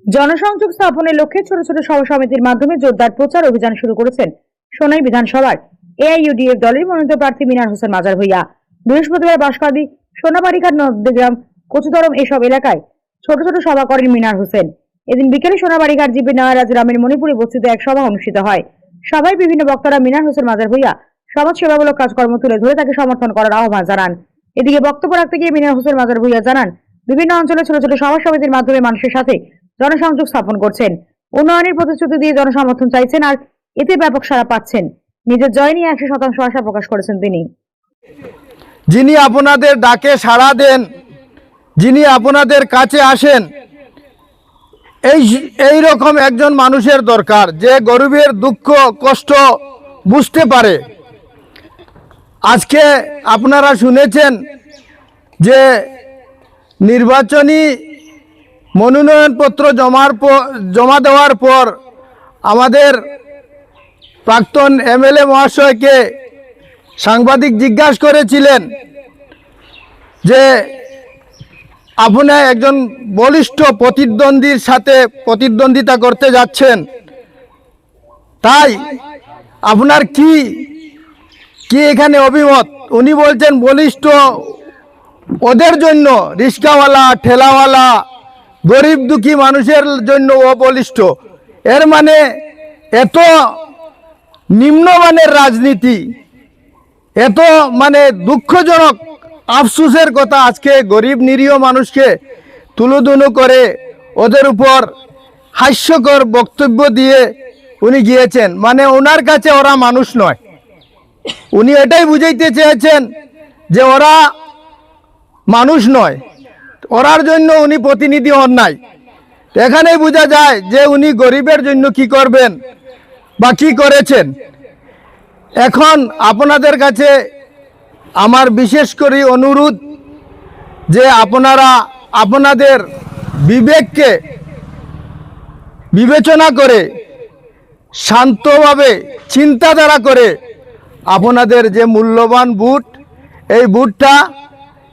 জনসংযোগ স্থাপনের লক্ষ্যে ছোট ছোট সভা সমিতির মাধ্যমে জোরদার প্রচার অভিযান শুরু করেছেন সোনাই বিধানসভার এআইইউডিএফ দলের মনোনীত প্রার্থী মিনার হোসেন মাজার ভূঁইয়া। বৃহস্পতিবার বাঁশকান্দি, সোনাবাড়িঘাট, নন্দীগ্রাম, কচুদরম এসব এলাকায় ছোট ছোট সভা করেন মিনার হোসেন। এদিন বিকেলে সোনাবাড়িঘাট জিপি নয়ারাজ গ্রামের মণিপুরে বস্তিতে এক সভা অনুষ্ঠিত হয়। সভায় বিভিন্ন বক্তারা মিনার হোসেন মাজার ভূঁইয়া সমাজ সেবামূলক কাজকর্ম তুলে ধরে তাকে সমর্থন করার আহ্বান জানান। এদিকে বক্তব্য রাখতে গিয়ে মিনার হোসেন মাজার ভূঁইয়া জানান, বিভিন্ন অঞ্চলে ছোট ছোট সভা সমিতির মাধ্যমে মানুষের সাথে জনসংযোগ স্থাপন করছেন, উন্নয়নের প্রতিশ্রুতি দিয়ে জনসমর্থন চাইছেন আর এতে ব্যাপক সাড়া পাচ্ছেন। নিজের জয় নিয়ে 100% আশা প্রকাশ করেছেন তিনি। যিনি আপনাদের ডাকে সাড়া দেন, যিনি আপনাদের কাছে আসেন, এই রকম একজন মানুষের দরকার যে গরিবের দুঃখ কষ্ট বুঝতে পারে। আজকে আপনারা শুনেছেন যে নির্বাচনী মনোনয়নপত্র জমা দেওয়ার পর আমাদের প্রাক্তন এমএলএ মহাশয়কে সাংবাদিক জিজ্ঞাসা করেছিলেন যে আপনি একজন বলিষ্ঠ প্রতিদ্বন্দ্বীর সাথে প্রতিদ্বন্দ্বিতা করতে যাচ্ছেন, তাই আপনার কি এখানে অভিমত? উনি বলছেন বলিষ্ঠ ওদের জন্য, রিক্সাওয়ালা, ঠেলাওয়ালা, গরিব দুঃখী মানুষের জন্য ও বলিষ্ঠ। এর মানে এত নিম্নমানের রাজনীতি, এত মানে দুঃখজনক আফসোসের কথা। আজকে গরিব নিরীহ মানুষকে তুলোধুনো করে ওদের উপর হাস্যকর বক্তব্য দিয়ে উনি গিয়েছেন। মানে ওনার কাছে ওরা মানুষ নয়। উনি এটাই বুঝাইতে চেয়েছেন যে ওরা মানুষ নয়, ওরার জন্য উনি প্রতিনিধি হন নাই। এখানেই বোঝা যায় যে উনি গরিবের জন্য কি করবেন বা কি করেছেন। এখন আপনাদের কাছে আমার বিশেষ করে অনুরোধ যে আপনারা আপনাদের বিবেককে বিবেচনা করে, শান্তভাবে চিন্তাধারা করে আপনাদের যে মূল্যবান ভোট, এই ভোটটা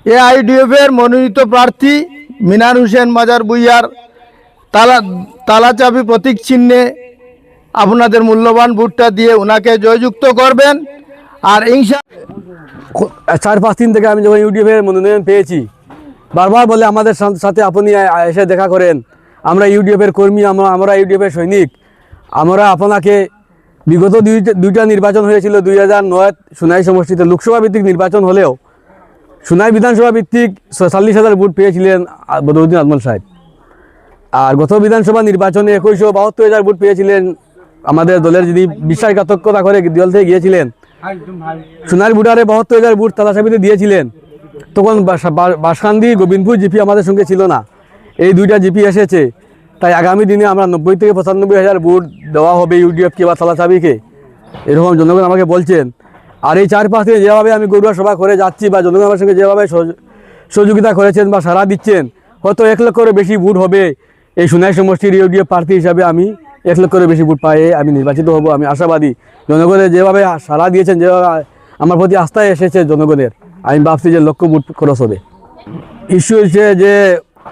এআইইউডিএফের মনোনীত প্রার্থী মিনার হোসেন মাজার ভূঁইয়ার তালাচাবি প্রতীক চিহ্নে আপনাদের মূল্যবান ভোটটা দিয়ে ওনাকে জয়যুক্ত করবেন। আর 4-5 দিন থেকে আমি যখন ইউডিএফের মনোনয়ন পেয়েছি, বারবার বলে আমাদের সাথে আপনি এসে দেখা করেন, আমরা ইউডিএফের কর্মী, আমরা ইউডিএফের সৈনিক। আমরা আপনাকে বিগত দুইটা নির্বাচন হয়েছিল, 2009 সোনাই সমষ্টিতে লোকসভা ভিত্তিক নির্বাচন হলেও সোনাই বিধানসভা ভিত্তিক 46,000 ভোট পেয়েছিলেন বদরুদ্দিন আজমল সাহেব। আর গত বিধানসভা নির্বাচনে 272,000 ভোট পেয়েছিলেন আমাদের দলের, যিনি বিশ্বাসঘাতকতা করে দল থেকে গিয়েছিলেন। সোনার ভোটারে 72,000 ভোট তালাচাবিতে দিয়েছিলেন। তখন বাঁশকান্দি, গোবিন্দপুর জিপি আমাদের সঙ্গে ছিল না, এই দুইটা জিপি এসেছে। তাই আগামী দিনে আমরা 90 থেকে 95,000 ভোট দেওয়া হবে ইউডিএফকে বা তালাচাবিকে, এরকম জনগণ আমাকে বলছেন। আর এই 4-5 দিনে যেভাবে আমি গরুয়া সভা করে যাচ্ছি বা জনগণ আমার সঙ্গে যেভাবে সহযোগিতা করেছেন বা সাড়া দিচ্ছেন, হয়তো 1 লক্ষেরও বেশি ভোট হবে এই সোনাই সমষ্টির ইউডিএফ প্রার্থী হিসাবে। আমি 1 লক্ষেরও বেশি ভোট পাই আমি নির্বাচিত হব, আমি আশাবাদী। জনগণের যেভাবে সাড়া দিয়েছেন, যেভাবে আমার প্রতি আস্থায় এসেছে জনগণের, আমি ভাবছি যে লক্ষ ভোট খরচ হবে। ইস্যু হচ্ছে যে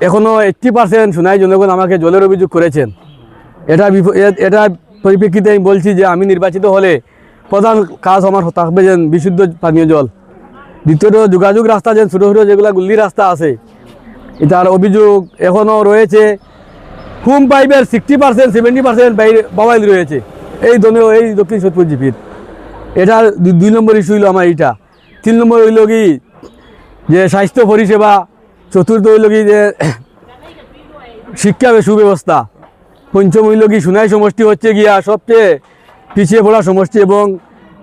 এখনও 80% সোনাই জনগণ আমাকে জলের অভিযোগ করেছেন। এটা পরিপ্রেক্ষিতে আমি বলছি যে আমি নির্বাচিত হলে প্রধান কাজ আমার থাকবে যে বিশুদ্ধ পানীয় জল। দ্বিতীয়ত যোগাযোগ রাস্তা, যে ছোটো ছোটো যেগুলো গুল্লি রাস্তা আছে, এটার অভিযোগ এখনও রয়েছে। হোম পাইপের 60% 70% বাওয়াইল রয়েছে এই দক্ষিণ সোদপুর জিপির। এটার 2 নম্বর ইস্যু হইল আমার এইটা। 3 নম্বর হইল কি যে স্বাস্থ্য পরিষেবা। 4র্থ হইল কি যে শিক্ষা সুব্যবস্থা। 5ম হইল কি সোনাই সমষ্টি হচ্ছে গিয়া সবচেয়ে পিছিয়ে পড়া সমষ্টি এবং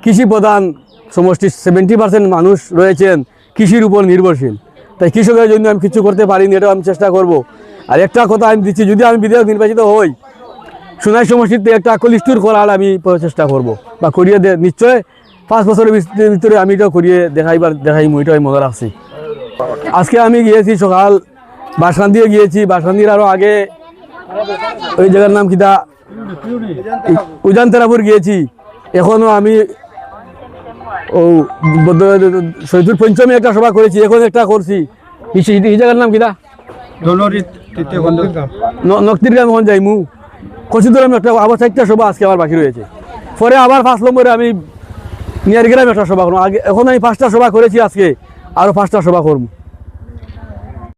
কৃষি প্রধান সমষ্টি। 70% মানুষ রয়েছেন কৃষির উপর নির্ভরশীল। তাই কৃষকের জন্য আমি কিছু করতে পারিনি, এটাও আমি চেষ্টা করব। আর একটা কথা আমি দিচ্ছি, যদি আমি বিধায়ক নির্বাচিত হই, সোনাই সমষ্টিতে একটা কলিস্টুর করার আমি চেষ্টা করব বা করিয়ে নিশ্চয় 5 বছরের ভিতরে আমি এটাও করিয়ে দেখাই এটাও আমি মনে রাখছি। আজকে আমি গিয়েছি সকাল বাঁশকান্দিও গিয়েছি, বাঁশকান্দির আরও আগে ওই জায়গার নাম কিটা উজানতেরাপুর গিয়েছি। এখনও আমি শহীদুল পঞ্চমী একটা সভা করেছি, এখন একটা করছি। এই জায়গার নাম কিটা নক্তির গ্রাম এখন যাইমু কচিদুরাম একটা আবার 4টা সভা আজকে আবার বাকি রয়েছে। পরে আবার 5 নম্বরে আমি নিয়ার গ্রামে একটা সভা করবো। আগে এখন আমি 5টা সভা করেছি, আজকে আরো 5টা সভা করবো।